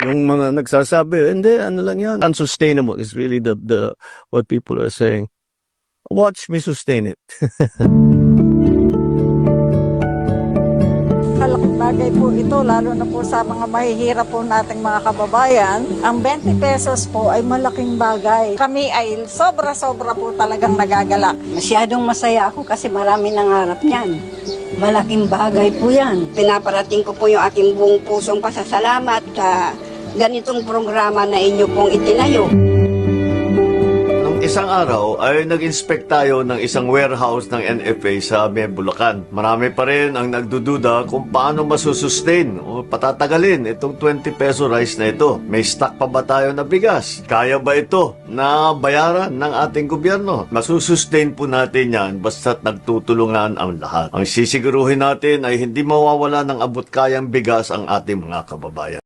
Yung mga nagsasabi, hindi, ano lang yan. Unsustainable is really the what people are saying. Watch me sustain it. Malaking bagay po ito, lalo na po sa mga mahihirap po nating mga kababayan. Ang 20 pesos po ay malaking bagay. Kami ay sobra-sobra po talagang nagagalak. Masyadong masaya ako kasi marami nangarap niyan. Malaking bagay po yan. Pinaparating ko po yung aking buong pusong pasasalamat sa ganitong programa na inyo pong itinayo. Isang araw ay nag-inspect tayo ng isang warehouse ng NFA sa Bulacan. Marami pa rin ang nagdududa kung paano masusustain o patatagalin itong 20 peso rice na ito. May stock pa ba tayo na bigas? Kaya ba ito na bayaran ng ating gobyerno? Masusustain po natin yan basta't nagtutulungan ang lahat. Ang sisiguruhin natin ay hindi mawawala ng abot kayang bigas ang ating mga kababayan.